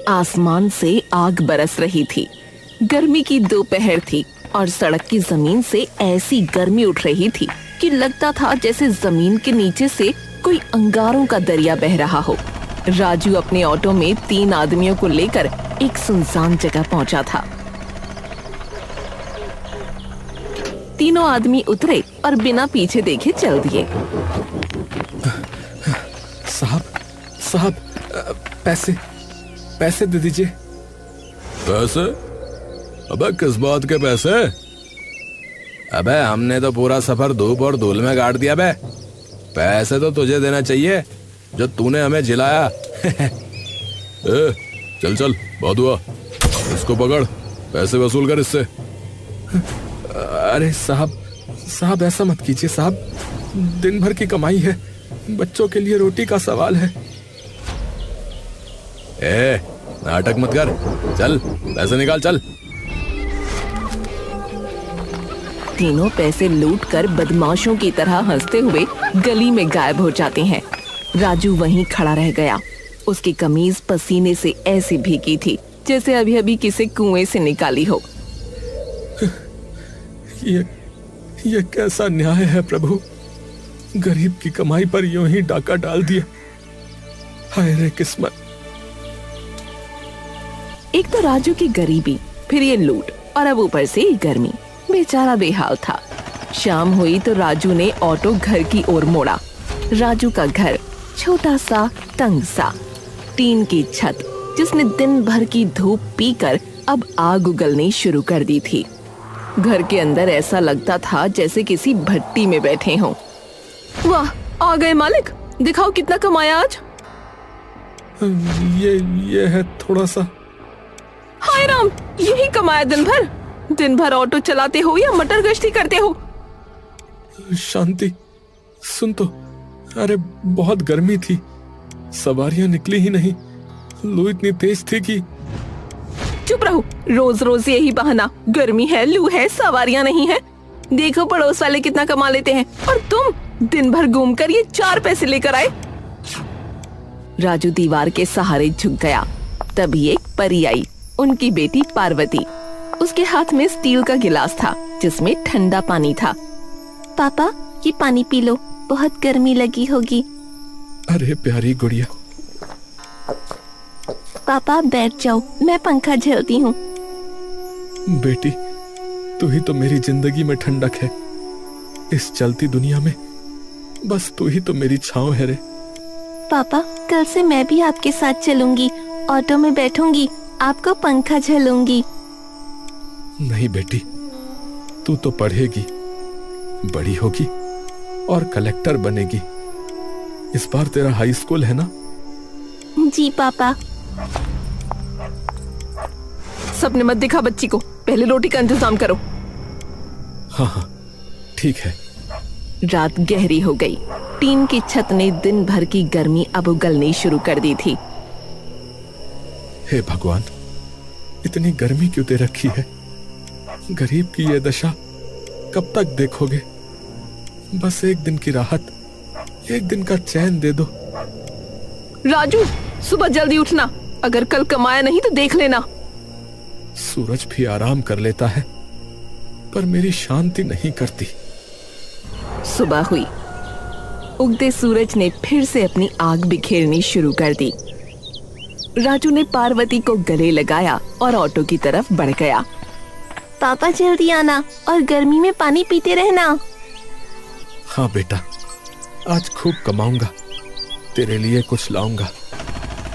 आसमान से आग बरस रही थी। गर्मी की दोपहर थी और सड़क की जमीन से ऐसी गर्मी उठ रही थी कि लगता था जैसे जमीन के नीचे से कोई अंगारों का दरिया बह रहा हो। राजू अपने ऑटो में 3 आदमियों को लेकर एक सुनसान जगह पहुंचा था। तीनों आदमी उतरे और बिना पीछे देखे चल दिए। साहब, पैसे दे दीजिए। पैसे? अबे किस बात के पैसे? अबे हमने तो पूरा सफर धूप और धूल में काट दिया बे। पैसे तो तुझे देना चाहिए जो तूने हमें जिलाया। चल बहुत हुआ, इसको पकड़, पैसे वसूल कर इससे। अरे साहब ऐसा मत कीजिए साहब, दिन भर की कमाई है, बच्चों के लिए रोटी का सवाल है। नाटक मत कर, चल पैसे निकाल चल। तीनों पैसे लूटकर बदमाशों की तरह हंसते हुए गली में गायब हो जाते हैं। राजू वहीं खड़ा रह गया। उसकी कमीज पसीने से ऐसी भीगी थी जैसे अभी अभी किसी कुएं से निकाली हो। ये कैसा न्याय है प्रभु, गरीब की कमाई पर यूं ही डाका डाल दिया। हाय रे किस्मत। एक तो राजू की गरीबी, फिर ये लूट और अब ऊपर से गर्मी। बेचारा बेहाल था। शाम हुई तो राजू ने ऑटो घर की ओर मोड़ा। राजू का घर छोटा सा, तंग सा, टीन की छत जिसने दिन भर की धूप पीकर अब आग उगलनी शुरू कर दी थी। घर के अंदर ऐसा लगता था जैसे किसी भट्टी में बैठे हों। वाह, आ गए मालिक, दिखाओ कितना कमाया आज। ये है थोड़ा सा। हाय राम, यही कमाया दिन भर ऑटो चलाते हो या मटर गश्ती करते हो? शांति, सुन तो, अरे बहुत गर्मी थी, सवारियां निकली ही नहीं, लू इतनी तेज थी कि। चुप रहो, रोज रोज यही बहाना, गर्मी है, लू है, सवारियां नहीं है। देखो पड़ोस वाले कितना कमा लेते हैं और तुम दिन भर घूमकर ये 4 पैसे लेकर आए। राजू दीवार के सहारे झुक गया। तभी एक परी आई, उनकी बेटी पार्वती। उसके हाथ में स्टील का गिलास था जिसमें ठंडा पानी था। पापा, ये पानी पी लो, बहुत गर्मी लगी होगी। अरे प्यारी गुड़िया। पापा बैठ जाओ, मैं पंखा झेलती हूँ। बेटी, तू ही तो मेरी जिंदगी में ठंडक है। इस चलती दुनिया में बस तू ही तो मेरी छांव है रे। पापा, कल से मैं भी आपके साथ चलूंगी, ऑटो में बैठूंगी, आपको पंखा झेलूंगी। नहीं बेटी, तू तो पढ़ेगी, बड़ी होगी और कलेक्टर बनेगी। इस बार तेरा हाई स्कूल है ना? जी पापा। सपने मत दिखा बच्ची को, पहले रोटी का इंतजाम करो। हाँ, ठीक है। रात गहरी हो गई। टीन की छत ने दिन भर की गर्मी अब उगलनी शुरू कर दी थी। हे भगवान, इतनी गर्मी क्यों दे रखी है? गरीब की ये दशा कब तक देखोगे? बस एक दिन की राहत, एक दिन का चैन दे दो। राजू, सुबह जल्दी उठना, अगर कल कमाया नहीं तो देख लेना। सूरज भी आराम कर लेता है पर मेरी शांति नहीं करती। सुबह हुई। उगते सूरज ने फिर से अपनी आग बिखेरनी शुरू कर दी। राजू ने पार्वती को गले लगाया और ऑटो की तरफ बढ़ गया। पापा जल्दी आना और गर्मी में पानी पीते रहना। हाँ बेटा, आज खूब कमाऊंगा, तेरे लिए कुछ लाऊंगा।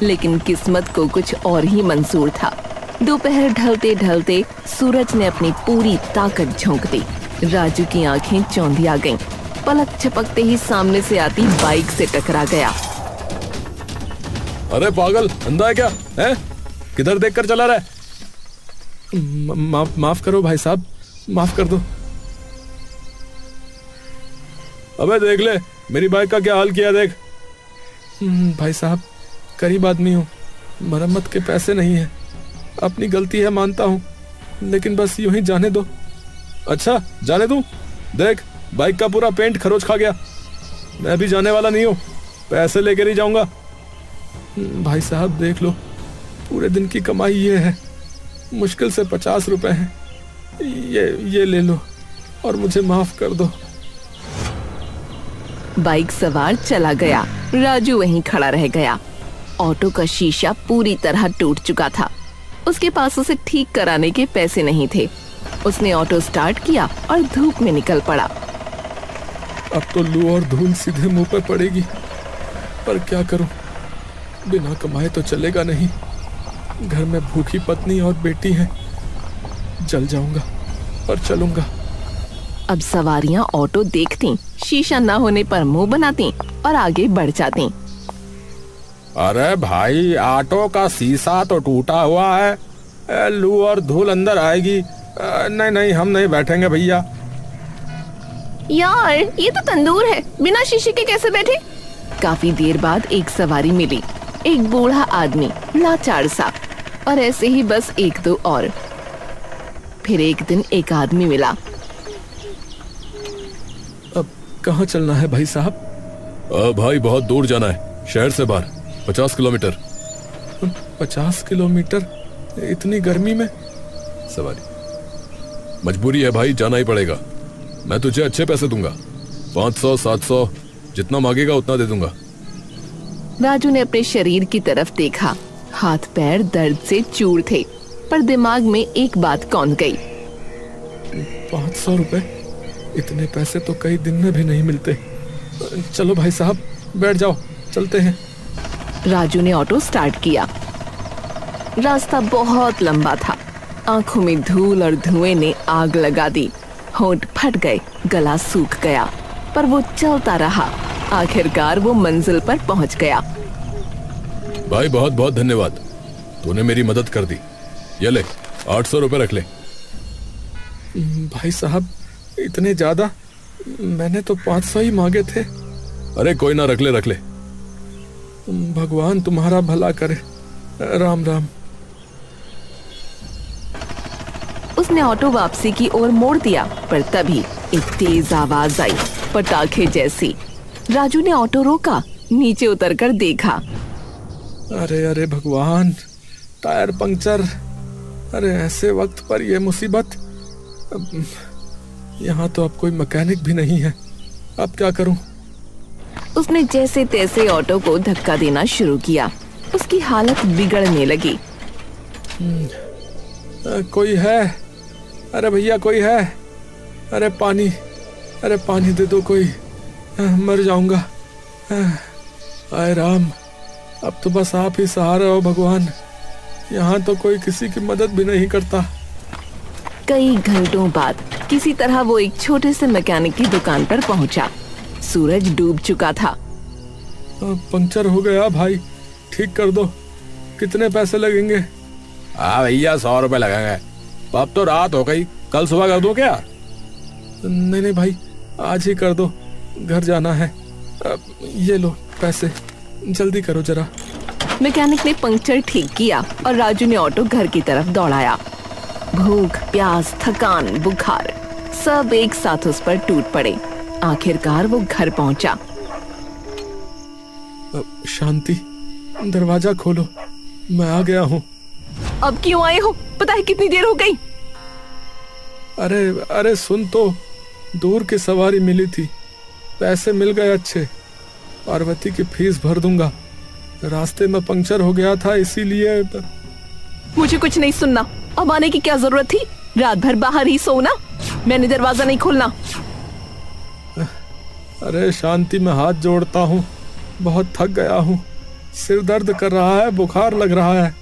लेकिन किस्मत को कुछ और ही मंजूर था। दोपहर ढलते ढलते सूरज ने अपनी पूरी ताकत झोंक दी। राजू की आंखें चौंधिया गईं। पलक झपकते ही सामने से आती बाइक से टकरा गया। अरे पागल, अंधा है क्या? है? किधर देखकर चला रहा है? माफ करो भाई साहब, माफ कर दो। अबे देख ले, मेरी बाइक का क्या हाल किया देख। भाई साहब, गरीब आदमी हूँ, मरम्मत के पैसे नहीं है, अपनी गलती है मानता हूँ, लेकिन बस यूं ही जाने दो। अच्छा, जाने दूं? देख, बाइक का पूरा पेंट खरोच खा गया। मैं भी जाने वाला नहीं हूँ, पैसे लेकर ही जाऊंगा। भाई साहब देख लो, पूरे दिन की कमाई ये है, मुश्किल से 50 रुपए हैं। ये ले लो और मुझे माफ कर दो। बाइक सवार चला गया। राजू वहीं खड़ा रह गया। ऑटो का शीशा पूरी तरह टूट चुका था। उसके पास उसे ठीक कराने के पैसे नहीं थे। उसने ऑटो स्टार्ट किया और धूप में निकल पड़ा। अब तो लू और धूल सीधे मुंह पर पड़ेगी, पर क्या करूं, बिना कमाए तो चलेगा नहीं। घर में भूखी पत्नी और बेटी है। जल जाऊंगा पर चलूंगा। अब सवारियां ऑटो देखती, शीशा न होने पर मुंह बनाती और आगे बढ़ जाती। अरे भाई, ऑटो का शीशा तो टूटा हुआ है, लू और धूल अंदर आएगी। नहीं नहीं, हम नहीं बैठेंगे भैया। यार, ये तो तंदूर है, बिना शीशे के कैसे बैठे? काफी देर बाद एक सवारी मिली, एक बूढ़ा आदमी, लाचार सा, और ऐसे ही बस एक दो और। फिर एक दिन एक आदमी मिला। अब कहाँ चलना है भाई साहब? भाई बहुत दूर जाना है, शहर से बाहर 50 किलोमीटर। 50 किलोमीटर इतनी गर्मी में? सवारी, मजबूरी है भाई, जाना ही पड़ेगा। मैं तुझे अच्छे पैसे दूंगा, 500 700 जितना मांगेगा उतना दे दूंगा। राजू ने अपने शरीर की तरफ देखा। हाथ पैर दर्द से चूर थे, पर दिमाग में एक बात कौंध गई। 500 रुपए, इतने पैसे तो कई दिन में भी नहीं मिलते। चलो भाई साहब, बैठ जाओ, चलते हैं। राजू ने ऑटो स्टार्ट किया। रास्ता बहुत लंबा था। आंखों में धूल और धुएं ने आग लगा दी। होंठ फट गए, गला सूख गया, पर वो चलता रहा। आखिरकार वो मंजिल पर पहुंच गया। भाई बहुत बहुत धन्यवाद, तूने मेरी मदद कर दी। ये ले, 800 रुपए रख ले। भाई साहब, इतने ज्यादा? मैंने तो 500 ही मांगे थे। अरे कोई ना, रख ले रख ले। भगवान तुम्हारा भला करे। राम राम। उसने ऑटो वापसी की ओर मोड़ दिया, पर तभी एक तेज आवाज आई, पटाखे जैसी। राजू ने ऑटो रोका, नीचे उतरकर देखा। अरे अरे भगवान, टायर पंक्चर। अरे ऐसे वक्त पर यह मुसीबत। यहाँ तो अब कोई मैकेनिक भी नहीं है। अब क्या करूं? उसने जैसे तैसे ऑटो को धक्का देना शुरू किया। उसकी हालत बिगड़ने लगी। कोई है? अरे भैया, कोई है? अरे पानी, अरे पानी दे दो कोई, मर जाऊंगा। आए राम, अब तो बस आप ही सहारा हो भगवान। यहाँ तो कोई किसी की मदद भी नहीं करता। कई घंटों बाद किसी तरह वो एक छोटे से मैकेनिक की दुकान पर पहुंचा। सूरज डूब चुका था। पंक्चर हो गया भाई, ठीक कर दो। कितने पैसे लगेंगे? हाँ भैया, 100 रुपए लगेंगे। अब तो रात हो गई, कल सुबह कर दूं क्या? नहीं नहीं भाई, आज ही कर दो, घर जाना है। ये लो पैसे, जल्दी करो जरा। मैकेनिक ने पंक्चर ठीक किया और राजू ने ऑटो घर की तरफ दौड़ाया। भूख, प्यास, थकान, बुखार सब एक साथ उस पर टूट पड़े। आखिरकार वो घर पहुंचा। शांति, दरवाजा खोलो, मैं आ गया हूँ। अब क्यों आए हो? पता है कितनी देर हो गई? अरे अरे सुन तो, दूर की सवारी मिली थी, पैसे मिल गए अच्छे। पार्वती की फीस भर दूंगा। रास्ते में पंक्चर हो गया था, इसीलिए। मुझे कुछ नहीं सुनना। अब आने की क्या जरूरत थी? रात भर बाहर ही सोना। मैंने दरवाजा नहीं खोलना। अरे शांति, में हाथ जोड़ता हूँ, बहुत थक गया हूँ। सिर दर्द कर रहा है, बुखार लग रहा है।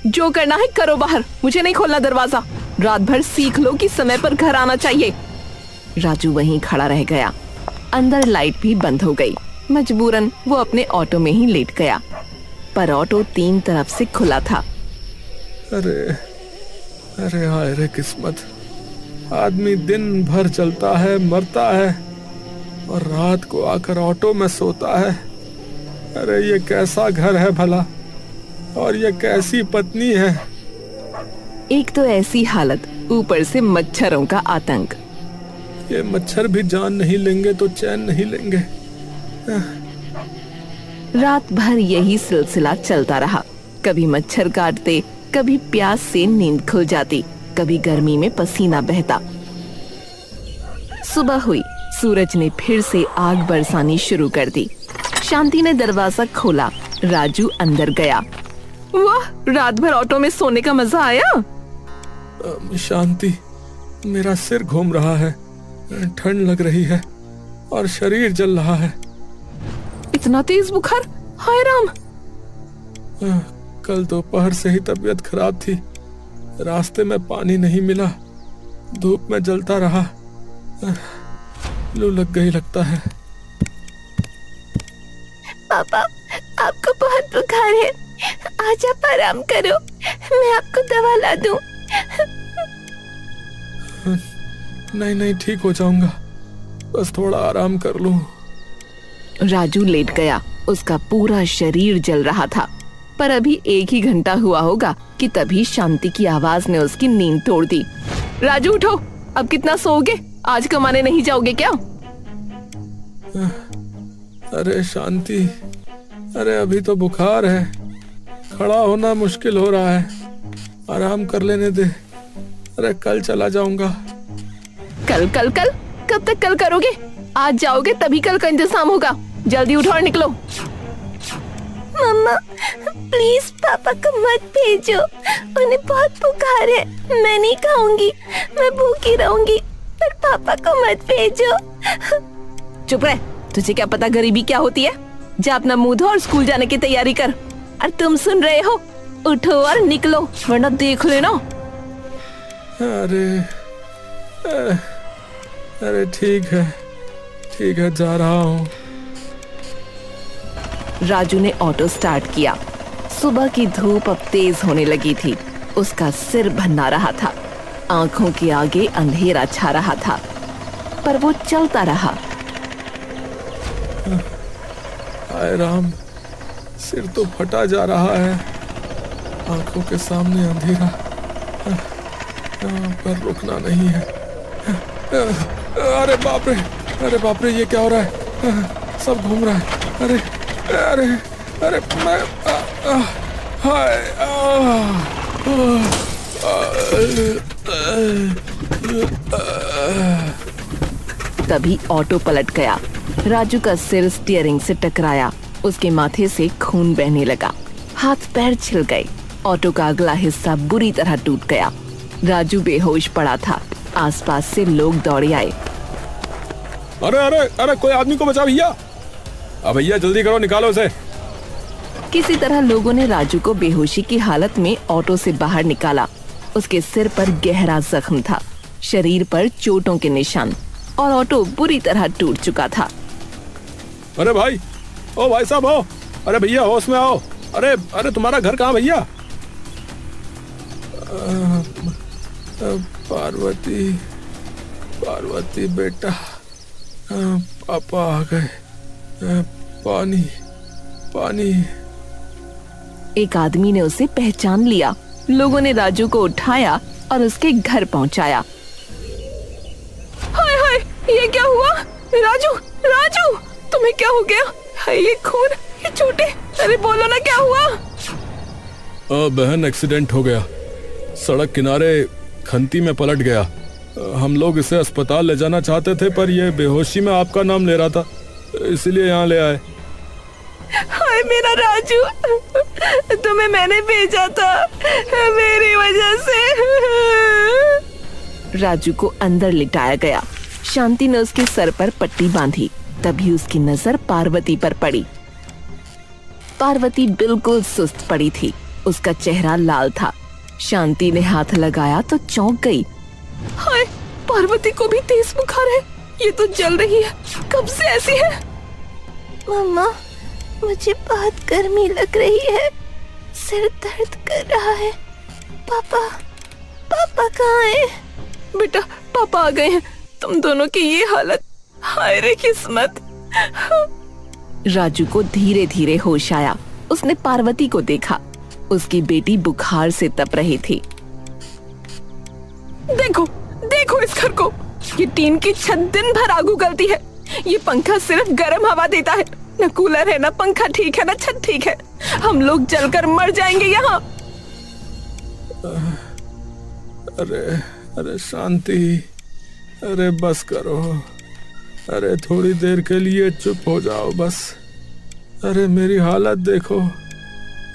जो करना है करो बाहर, मुझे नहीं खोलना दरवाजा। रात भर सीख लो कि समय पर घर आना चाहिए। राजू वहीं खड़ा रह गया। अंदर लाइट भी बंद हो गई। मजबूरन वो अपने ऑटो में ही लेट गया, पर ऑटो 3 तरफ से खुला था। अरे अरे हाय रे किस्मत, आदमी दिन भर चलता है, मरता है, और रात को आकर ऑटो में सोता है। अरे ये कैसा घर है भला, और ये कैसी पत्नी है। एक तो ऐसी हालत, ऊपर से मच्छरों का आतंक। ये मच्छर भी जान नहीं लेंगे तो चैन नहीं लेंगे। रात भर यही सिलसिला चलता रहा। कभी मच्छर काटते, कभी प्यास से नींद खुल जाती, कभी गर्मी में पसीना बहता। सुबह हुई, सूरज ने फिर से आग बरसानी शुरू कर दी। शांति ने दरवाजा खोला, राजू अंदर गया। वाह, रात भर ऑटो में सोने का मजा आया। शांति, मेरा सिर घूम रहा है, ठंड लग रही है और शरीर जल रहा है। इतना तेज बुखार, हाय राम। कल दोपहर से ही तबीयत खराब थी, रास्ते में पानी नहीं मिला, धूप में जलता रहा, लू लग गई लगता है। पापा, आपको बहुत बुखार है, आज आप आराम करो, मैं आपको दवा ला दूं। नहीं नहीं, ठीक हो जाऊंगा, बस थोड़ा आराम कर लूं। राजू लेट गया, उसका पूरा शरीर जल रहा था। पर अभी 1 ही घंटा हुआ होगा कि तभी शांति की आवाज ने उसकी नींद तोड़ दी। राजू उठो, अब कितना सोओगे? आज कमाने नहीं जाओगे क्या? अरे शांति, अरे अभी तो बुखार है, खड़ा होना मुश्किल हो रहा है, आराम कर लेने दे। अरे कल चला जाऊंगा। कल कल कल? कब तक कल करोगे? आज जाओगे तभी कल का इंतजाम होगा। जल्दी उठो और निकलो। मम्मा, प्लीज पापा को मत भेजो, उन्हें बहुत बुखार है, मैं नहीं खाऊंगी, मैं भूखी रहूंगी, पर पापा को मत भेजो। चुप रह, तुझे क्या पता गरीबी क्या होती है? जा अपना मुंह धो और स्कूल जाने की तैयारी कर। और तुम सुन रहे हो? उठो और निकलो, वरना देख लेना। अरे ठीक है, जा रहा हूँ। राजू ने ऑटो स्टार्ट किया। सुबह की धूप अब तेज होने लगी थी। उसका सिर भन्ना रहा था, आंखों के आगे अंधेरा छा रहा था, पर वो चलता रहा। हाय राम, सिर तो फटा जा रहा है, आंखों के सामने अंधेरा, पर रुकना नहीं है। अरे बाप रे, ये क्या हो रहा है? सब घूम रहा है। अरे मैं हाय तभी ऑटो पलट गया। राजू का सिर स्टीयरिंग से टकराया, उसके माथे से खून बहने लगा, हाथ पैर छिल गए, ऑटो का अगला हिस्सा बुरी तरह टूट गया। राजू बेहोश पड़ा था। आसपास से लोग दौड़े आए। अरे कोई आदमी को बचाओ भैया, अब भैया जल्दी करो, निकालो उसे। किसी तरह लोगों ने राजू को बेहोशी की हालत में ऑटो से बाहर निकाला। उसके सिर पर गहरा जख्म था, शरीर पर चोटों के निशान, और ऑटो बुरी तरह टूट चुका था। अरे भाई, ओ भाई साहब, हो, अरे भैया होश में आओ। अरे तुम्हारा घर कहाँ भैया? पार्वती बेटा, पापा आ गए, पानी। एक आदमी ने उसे पहचान लिया। लोगों ने राजू को उठाया और उसके घर पहुंचाया। हाय हाय, ये क्या हुआ? राजू, तुम्हें क्या हो गया? हाय, ये खून, ये चोटें, अरे बोलो ना क्या हुआ? बहन, एक्सीडेंट हो गया, सड़क किनारे खंती में पलट गया। हम लोग इसे अस्पताल ले जाना चाहते थे, पर यह बेहोशी में आपका नाम ले रहा था, इसलिए यहाँ ले आए। हाय मेरा राजू, तुम्हें मैंने भेजा था, मेरी वजह से। राजू को अंदर लिटाया गया। शांति ने उसके सर पर पट्टी बांधी। तभी उसकी नजर पार्वती पर पड़ी। पार्वती बिल्कुल सुस्त पड़ी थी, उसका चेहरा लाल था। शांति ने हाथ लगाया तो चौंक गई। हाय, पार्वती को भी तेज बुखार है, ये तो जल रही है, कब से ऐसी है? मम्मा, मुझे बहुत गर्मी लग रही है, सिर दर्द कर रहा है। पापा कहाँ हैं? बेटा, पापा आ गए हैं। तुम दोनों की ये हालत, हाय रे किस्मत। राजू को धीरे धीरे होश आया। उसने पार्वती को देखा, उसकी बेटी बुखार से तप रही थी। देखो इस घर को, ये टीन की छत दिन भर आग उगलती है, ये पंखा सिर्फ गर्म हवा देता है, न कूलर है, न पंखा ठीक है, न छत ठीक है। हम लोग जलकर मर जाएंगे यहाँ। अरे अरे शांति, अरे बस करो, अरे थोड़ी देर के लिए चुप हो जाओ बस। अरे मेरी हालत देखो,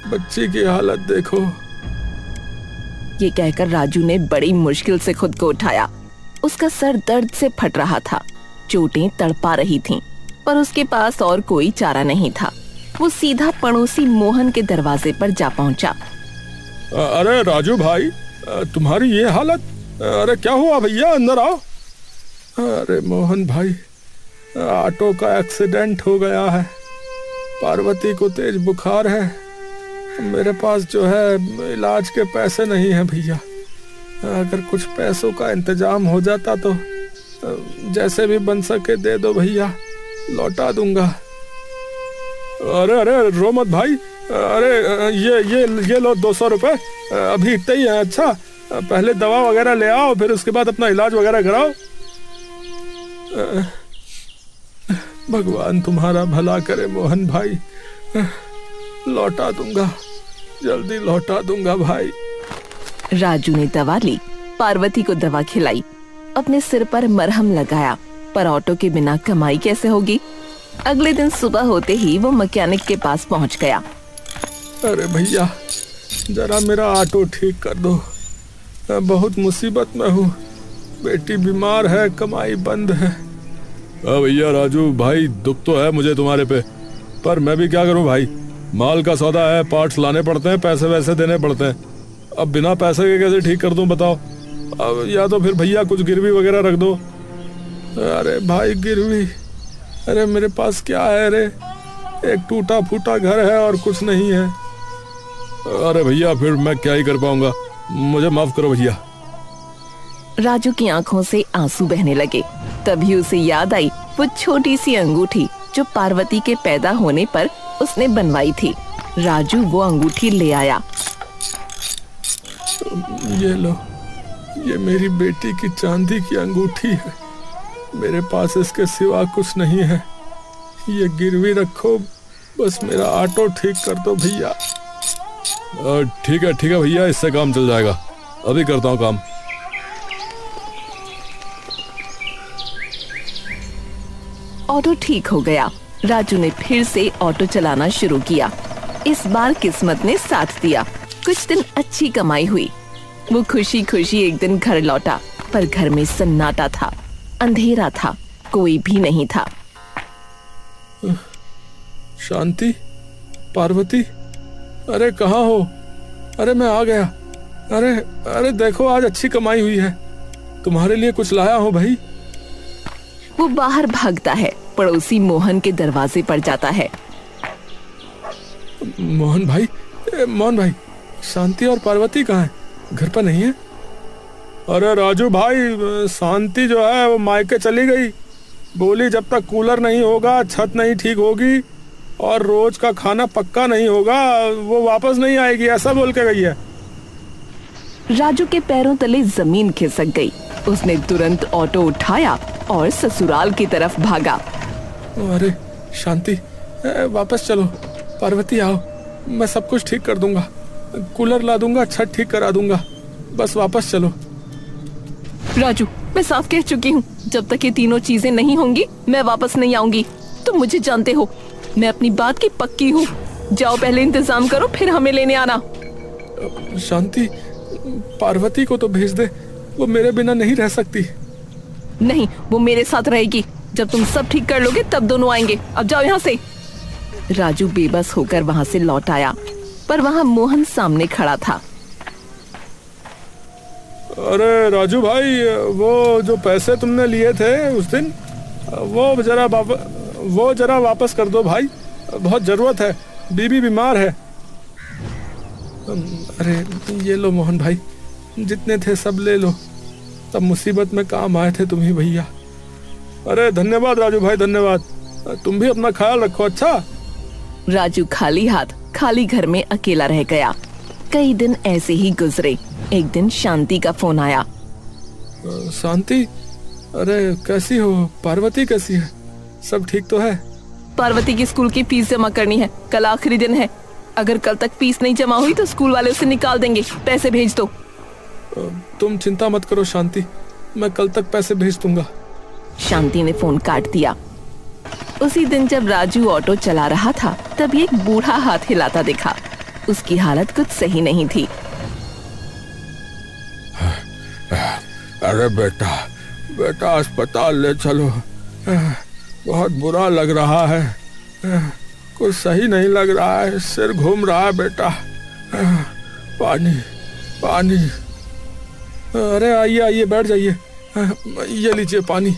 बच्ची की हालत देखो। ये कहकर राजू ने बड़ी मुश्किल से खुद को उठाया। उसका सर दर्द से फट रहा था, चोटें तड़पा रही थीं, पर उसके पास और कोई चारा नहीं था। वो सीधा पड़ोसी मोहन के दरवाजे पर जा पहुंचा। अरे राजू भाई, तुम्हारी ये हालत, अरे क्या हुआ भैया, अंदर आओ। अरे मोहन भाई, ऑटो का एक्सीडेंट हो गया है, पार्वती को तेज बुखार है, मेरे पास जो है इलाज के पैसे नहीं हैं भैया। अगर कुछ पैसों का इंतजाम हो जाता तो जैसे भी बन सके दे दो भैया, लौटा दूंगा। अरे अरे रो मत भाई, अरे ये लो 200 रुपए, अभी इतना ही है। अच्छा, पहले दवा वगैरह ले आओ, फिर उसके बाद अपना इलाज वगैरह कराओ। भगवान तुम्हारा भला करे मोहन भाई, लौटा दूंगा, जल्दी लौटा दूंगा भाई। राजू ने दवा ली, पार्वती को दवा खिलाई, अपने सिर पर मरहम लगाया, पर ऑटो के बिना कमाई कैसे होगी। अगले दिन सुबह होते ही वो मैकेनिक के पास पहुंच गया। अरे भैया, जरा मेरा ऑटो ठीक कर दो, मैं बहुत मुसीबत में हूँ, बेटी बीमार है, कमाई बंद है। भैया राजू भाई, दुख तो है मुझे तुम्हारे पे, पर मैं भी क्या करूँ भाई, माल का सौदा है, पार्ट्स लाने पड़ते हैं, पैसे वैसे देने पड़ते हैं। अब बिना पैसे के कैसे ठीक कर दूं बताओ। अब या तो फिर भैया कुछ गिरवी वगैरह रख दो। अरे भाई गिरवी, अरे मेरे पास क्या है रे, एक टूटा फूटा घर है और कुछ नहीं है। अरे भैया फिर मैं क्या ही कर पाऊंगा, मुझे माफ करो भैया। राजू की आंखों से आंसू बहने लगे। तभी उसे याद आई वो छोटी सी अंगूठी जो पार्वती के पैदा होने पर उसने बनवाई थी। राजू वो अंगूठी ले आया। ये लो, ये मेरी बेटी की चांदी की अंगूठी है, मेरे पास इसके सिवा कुछ नहीं है, ये गिरवी रखो, बस मेरा ऑटो ठीक कर दो भैया। ठीक है भैया, इससे काम चल जाएगा, अभी करता हूँ काम। ऑटो ठीक हो गया। राजू ने फिर से ऑटो चलाना शुरू किया। इस बार किस्मत ने साथ दिया, कुछ दिन अच्छी कमाई हुई। वो खुशी खुशी एक दिन घर लौटा, पर घर में सन्नाटा था, अंधेरा था, कोई भी नहीं था। शांति, पार्वती, अरे कहाँ हो? अरे मैं आ गया। अरे अरे देखो, आज अच्छी कमाई हुई है, तुम्हारे लिए कुछ लाया हूँ भाई। वो बाहर भागता है, पड़ोसी मोहन के दरवाजे पर जाता है। मोहन भाई, शांति और पार्वती कहाँ है? घर पर नहीं है? अरे राजू भाई, शांति जो है वो मायके चली गई, बोली जब तक कूलर नहीं होगा, छत नहीं ठीक होगी और रोज का खाना पक्का नहीं होगा, वो वापस नहीं आएगी, ऐसा बोल के गई है। राजू के पैरों तले जमीन खिसक गई। उसने तुरंत ऑटो उठाया और ससुराल की तरफ भागा। अरे शांति, वापस चलो, पार्वती आओ, मैं सब कुछ ठीक कर दूंगा, कूलर ला दूंगा, छत ठीक करा दूंगा, बस वापस चलो। राजू, मैं साफ कह चुकी हूँ, जब तक ये तीनों चीजें नहीं होंगी मैं वापस नहीं आऊंगी। तुम मुझे जानते हो, मैं अपनी बात की पक्की हूँ। जाओ, पहले इंतजाम करो, फिर हमें लेने आना। शांति, पार्वती को तो भेज दे, वो मेरे बिना नहीं रह सकती। नहीं, वो मेरे साथ रहेगी, जब तुम सब ठीक कर लोगे तब दोनों आएंगे। अब जाओ यहाँ से। राजू बेबस होकर वहाँ से लौट आया, पर वहाँ मोहन सामने खड़ा था। अरे राजू भाई, वो जो पैसे तुमने लिए थे उस दिन, वो जरा वापस कर दो भाई, बहुत जरूरत है, बीबी बीमार है। अरे ये लो मोहन भाई, जितने थे सब ले लो, तब मुसीबत में काम आए थे तुम ही भैया। अरे धन्यवाद राजू भाई, धन्यवाद, तुम भी अपना ख्याल रखो। अच्छा। राजू खाली हाथ खाली घर में अकेला रह गया। कई दिन ऐसे ही गुजरे। एक दिन शांति का फोन आया। शांति, अरे कैसी हो? पार्वती कैसी है? सब ठीक तो है? पार्वती की स्कूल की फीस जमा करनी है, कल आखिरी दिन है। अगर कल तक फीस नहीं जमा हुई तो स्कूल वाले उसे निकाल देंगे। पैसे भेज दो। तुम चिंता मत करो शांति, मैं कल तक पैसे भेज दूंगा। शांति ने फोन काट दिया। उसी दिन जब राजू ऑटो चला रहा था तभी एक बूढ़ा हाथ हिलाता दिखा। उसकी हालत कुछ सही नहीं थी। अरे बेटा, बेटा अस्पताल ले चलो, बहुत बुरा लग रहा है, कुछ सही नहीं लग रहा है, सिर घूम रहा है बेटा, पानी पानी। अरे आइए आइए, बैठ जाइए, ये लीजिए पानी।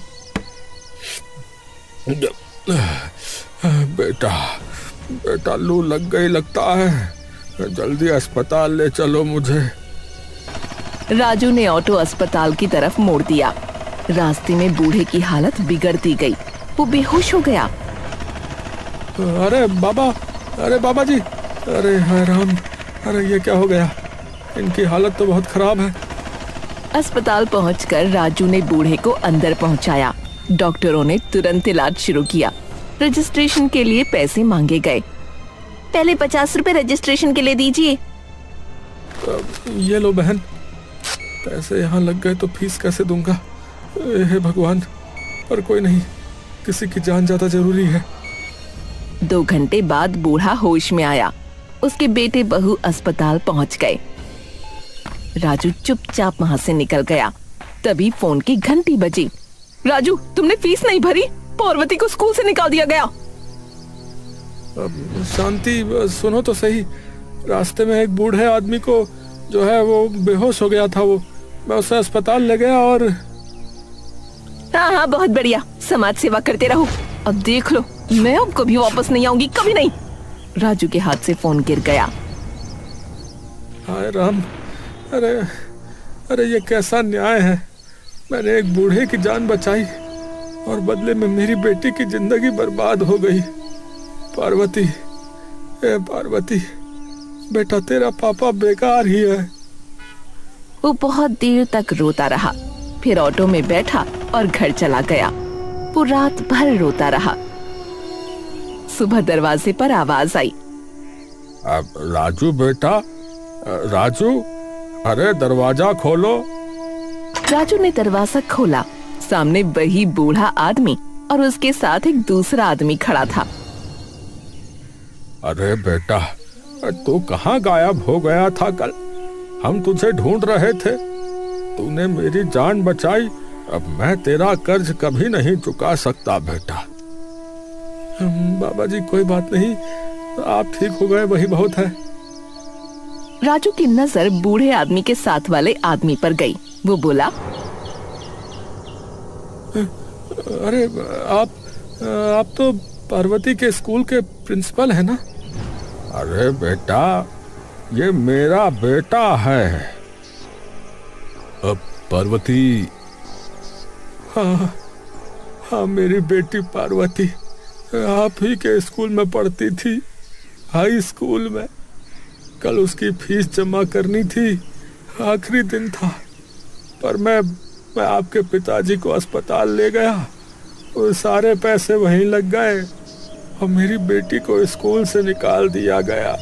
बेटा बेटा लू लग गई लगता है, जल्दी अस्पताल ले चलो मुझे। राजू ने ऑटो अस्पताल की तरफ मोड़ दिया। रास्ते में बूढ़े की हालत बिगड़ती गई, वो बेहोश हो गया। अरे बाबा जी, अरे हाय राम, अरे ये क्या हो गया? इनकी हालत तो बहुत खराब है। अस्पताल पहुंचकर राजू ने बूढ़े को अंदर पहुंचाया। डॉक्टरों ने तुरंत इलाज शुरू किया। रजिस्ट्रेशन के लिए पैसे मांगे गए। पहले 50 रुपए रजिस्ट्रेशन के लिए दीजिए। ये लो बहन, पैसे यहाँ लग गए तो फीस कैसे दूंगा? हे भगवान, पर कोई नहीं, किसी की जान ज्यादा जरूरी है। 2 घंटे बाद बूढ़ा होश में आया। उसके बेटे बहू अस्पताल पहुंच गए। राजू चुपचाप वहां से निकल गया। तभी फोन की घंटी बजी। राजू, तुमने फीस नहीं भरी, पार्वती को स्कूल से निकाल दिया गया। शांति, सुनो तो सही, रास्ते में एक बूढ़े आदमी को जो है वो बेहोश हो गया था, वो मैं उसे अस्पताल ले गया और हाँ, बहुत बढ़िया, समाज सेवा करते रहो। अब देख लो, मैं अब कभी वापस नहीं आऊंगी, कभी नहीं। राजू के हाथ से फोन गिर गया। हाय राम, अरे ये कैसा न्याय है? मैंने एक बूढ़े की जान बचाई और बदले में मेरी बेटी की जिंदगी बर्बाद हो गई। पार्वती, ए पार्वती, बेटा तेरा पापा बेकार ही है। वो बहुत देर तक रोता रहा, फिर ऑटो में बैठा और घर चला गया। वो रात भर रोता रहा। सुबह दरवाजे पर आवाज आई। राजू बेटा, राजू, अरे दरवाजा खोलो। राजू ने दरवाजा खोला। सामने वही बूढ़ा आदमी और उसके साथ एक दूसरा आदमी खड़ा था। अरे बेटा, तू कहाँ गायब हो गया था कल? हम तुझे ढूंढ रहे थे, तूने मेरी जान बचाई। अब मैं तेरा कर्ज कभी नहीं चुका सकता बेटा। बाबा जी कोई बात नहीं, आप ठीक हो गए वही बहुत है। राजू की नजर बूढ़े आदमी के साथ वाले आदमी पर गई। वो बोला, अरे आप तो पार्वती के स्कूल के प्रिंसिपल है ना? अरे बेटा, ये मेरा बेटा है। अब पार्वती? हाँ, मेरी बेटी पार्वती आप ही के स्कूल में पढ़ती थी, हाई स्कूल में। कल उसकी फीस जमा करनी थी, आखिरी दिन था, पर मैं आपके पिताजी को अस्पताल ले गया। वो सारे पैसे वहीं लग गए और मेरी बेटी को स्कूल से निकाल दिया गया।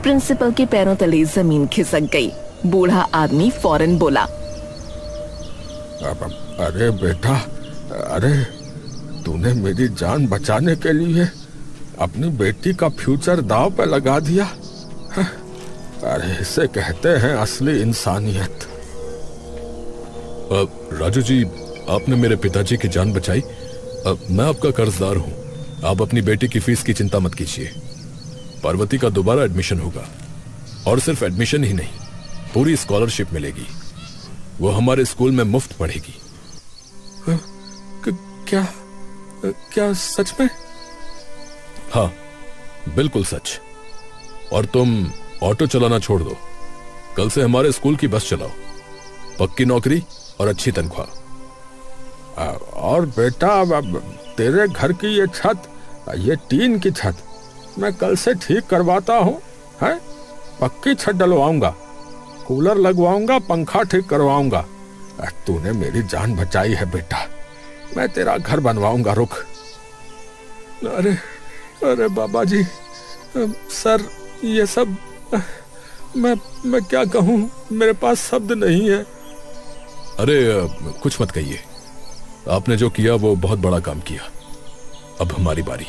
प्रिंसिपल के पैरों तले जमीन खिसक गई। बूढ़ा आदमी फौरन बोला, अरे बेटा, अरे तूने मेरी जान बचाने के लिए अपनी बेटी का फ्यूचर दांव पे लगा दिया। अरे इसे कहते हैं असली इंसानियत। राजू जी, आपने मेरे पिताजी की जान बचाई। मैं आपका कर्जदार हूँ। आप अपनी बेटी की फीस की चिंता मत कीजिए। पार्वती का दोबारा एडमिशन होगा और सिर्फ एडमिशन ही नहीं, पूरी स्कॉलरशिप मिलेगी। वो हमारे स्कूल में मुफ्त पढ़ेगी। क्या सच में? हाँ, बिल्कुल सच। और तुम ऑटो चलाना छोड़ दो, कल से हमारे स्कूल की बस चलाओ। पक्की नौकरी और अच्छी तनख्वाह। और बेटा, तेरे घर की ये छत, ये टीन की छत मैं कल से ठीक करवाता हूँ। है, पक्की छत डलवाऊंगा, कूलर लगवाऊंगा, पंखा ठीक करवाऊंगा। तूने मेरी जान बचाई है बेटा, मैं तेरा घर बनवाऊंगा। रुक। अरे अरे बाबा जी, सर ये सब मैं क्या कहूँ, मेरे पास शब्द नहीं है। अरे कुछ मत कहिए, आपने जो किया वो बहुत बड़ा काम किया। अब हमारी बारी।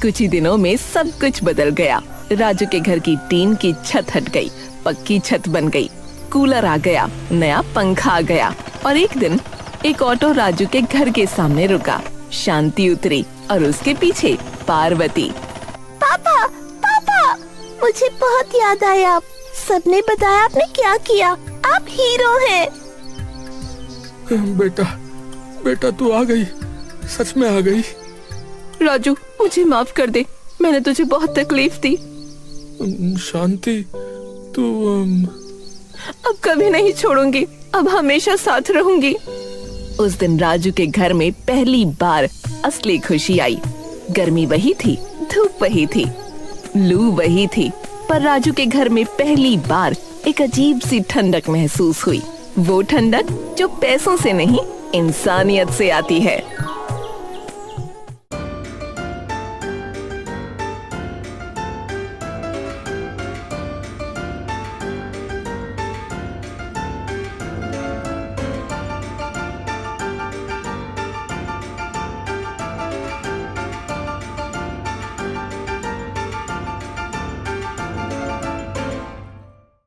कुछ ही दिनों में सब कुछ बदल गया। राजू के घर की टीन की छत हट गई, पक्की छत बन गई, कूलर आ गया, नया पंखा आ गया। और एक दिन एक ऑटो राजू के घर के सामने रुका। शांति उतरी और उसके पीछे पार्वती। पापा पापा, मुझे बहुत याद आया। सबने बताया आपने क्या किया, आप हीरो हैं। बेटा बेटा तू आ गई, सच में आ गई। राजू मुझे माफ कर दे, मैंने तुझे बहुत तकलीफ दी। शांति तू अब कभी नहीं छोड़ूंगी, अब हमेशा साथ रहूंगी। उस दिन राजू के घर में पहली बार असली खुशी आई। गर्मी वही थी, धूप वही थी, लू वही थी, पर राजू के घर में पहली बार एक अजीब सी ठंडक महसूस हुई। वो ठंडक जो पैसों से नहीं, इंसानियत से आती है।